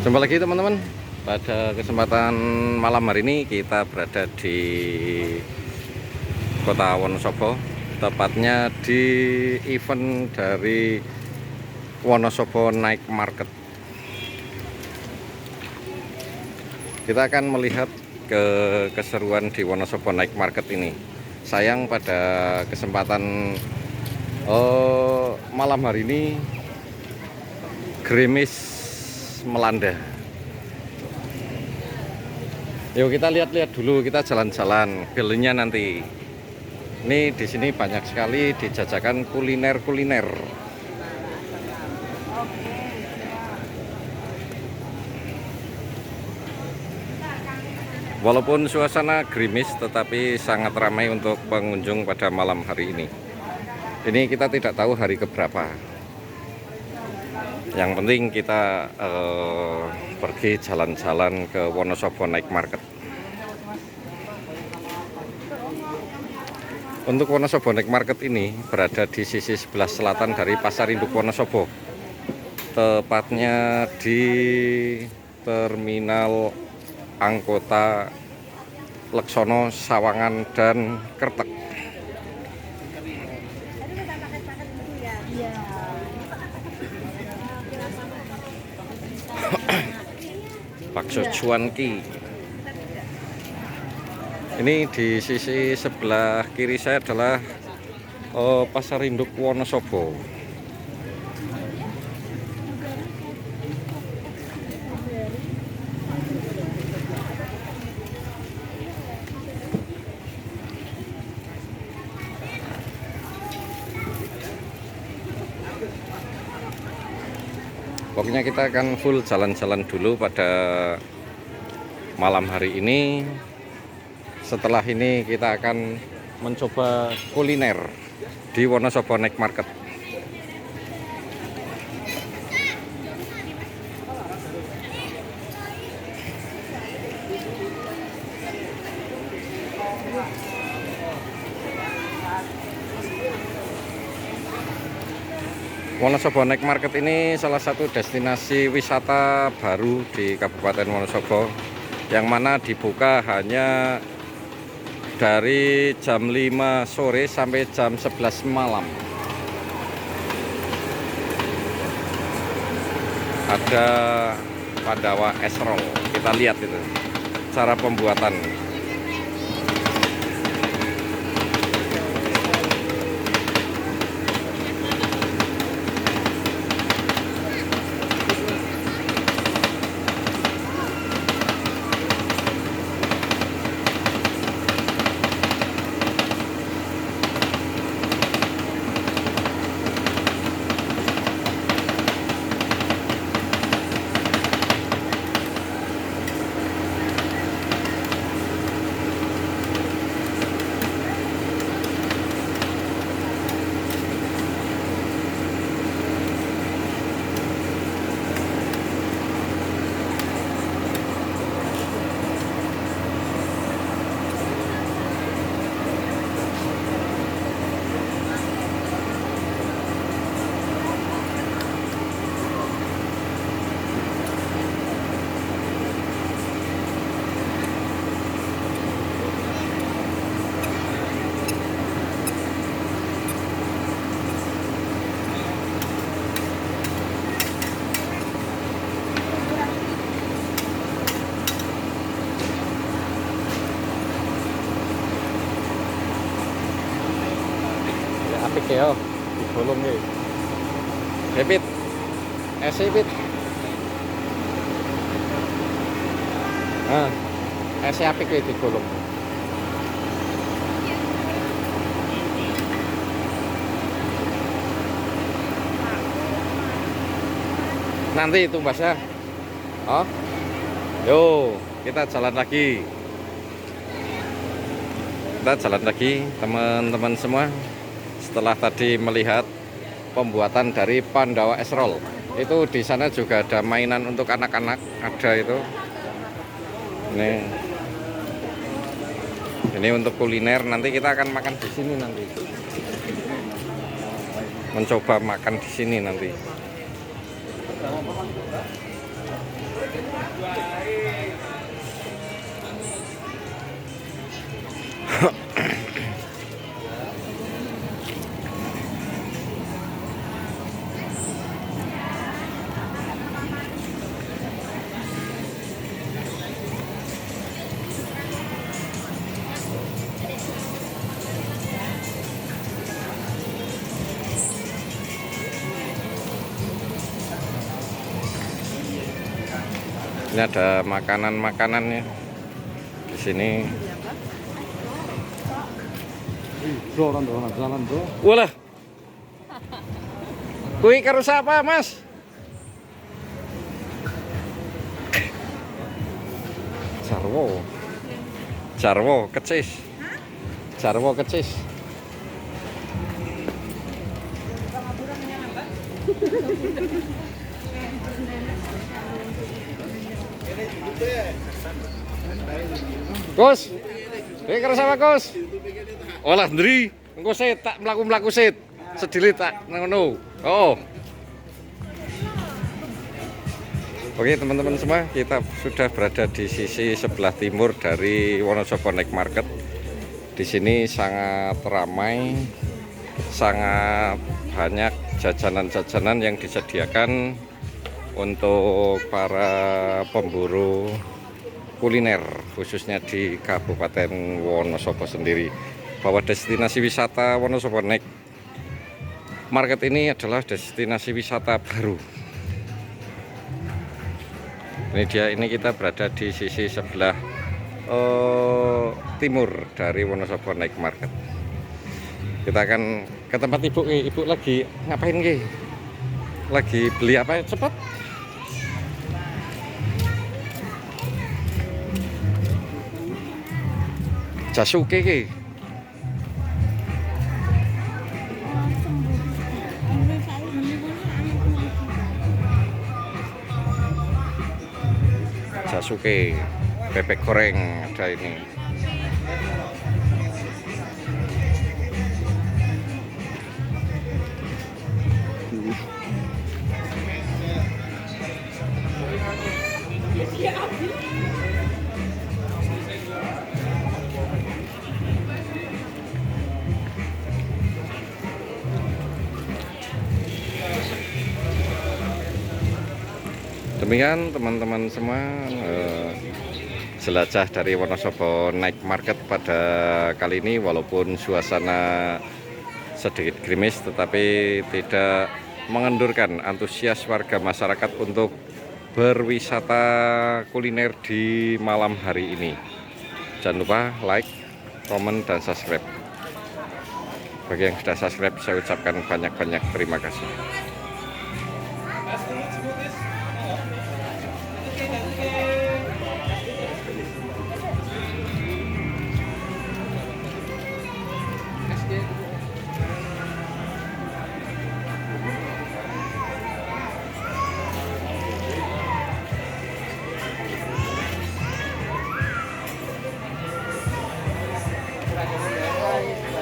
Jumpa lagi teman-teman. Pada kesempatan malam hari ini kita berada di Kota Wonosobo, tepatnya di event dari Wonosobo Night Market. Kita akan melihat keseruan di Wonosobo Night Market ini. Sayang pada kesempatan malam hari ini gerimis melanda. Yuk kita lihat-lihat dulu, kita jalan-jalan filenya nanti. Ini di sini banyak sekali dijajakan kuliner-kuliner. Walaupun suasana gerimis, tetapi sangat ramai untuk pengunjung pada malam hari ini. Ini kita tidak tahu hari keberapa. Yang penting kita pergi jalan-jalan ke Wonosobo Night Market. Untuk Wonosobo Night Market ini berada di sisi sebelah selatan dari Pasar Induk Wonosobo, tepatnya di Terminal Angkota Leksono, Sawangan, dan Kertek. Bakso cuanki. Ini di sisi sebelah kiri saya adalah Pasar Induk Wonosobo. Pokoknya kita akan full jalan-jalan dulu pada malam hari ini. Setelah ini kita akan mencoba kuliner di Wonosobo Night Market. Wonosobo Night Market ini salah satu destinasi wisata baru di Kabupaten Wonosobo, yang mana dibuka hanya dari jam 5 sore sampai jam 11 malam. Ada Pandawa es roll, kita lihat itu cara pembuatan. Apik ya, digolong nih. Debit, esipit. Nah, esi apik ya digolong. Nanti itu Mbasnya. Oh, yo, kita jalan lagi. Kita jalan lagi, teman-teman semua. Setelah tadi melihat pembuatan dari Pandawa es roll, itu di sana juga ada mainan untuk anak-anak, ada itu. Ini untuk kuliner, nanti kita akan makan di sini nanti. Mencoba makan di sini nanti. Ini ada makanan-makanannya di sini. Walah, kui karo siapa, Mas? Jarwo, Jarwo kecis, Jarwo kecis. Gus, ini karo sama Gus. Olah ndri, engko sit tak mlaku-mlaku sit. Sedilit tak ngono. Oh. Oke teman-teman semua, kita sudah berada di sisi sebelah timur dari Wonosobo Night Market. Di sini sangat ramai, sangat banyak jajanan-jajanan yang disediakan untuk para pemburu kuliner, khususnya di Kabupaten Wonosobo sendiri. Bahwa destinasi wisata Wonosobo Night Market ini adalah destinasi wisata baru. Ini dia, ini kita berada di sisi sebelah timur dari Wonosobo Night Market. Kita akan ke tempat ibu. Ibu lagi ngapain Ki? Lagi beli apa? Cepat. Jasuke Ki. Jasuke, bebek goreng ada ini. Demikian teman-teman semua, jelajah dari Wonosobo Night Market pada kali ini. Walaupun suasana sedikit gerimis, tetapi tidak mengendurkan antusias warga masyarakat untuk berwisata kuliner di malam hari ini. Jangan lupa like, komen, dan subscribe. Bagi yang sudah subscribe, saya ucapkan banyak-banyak terima kasih.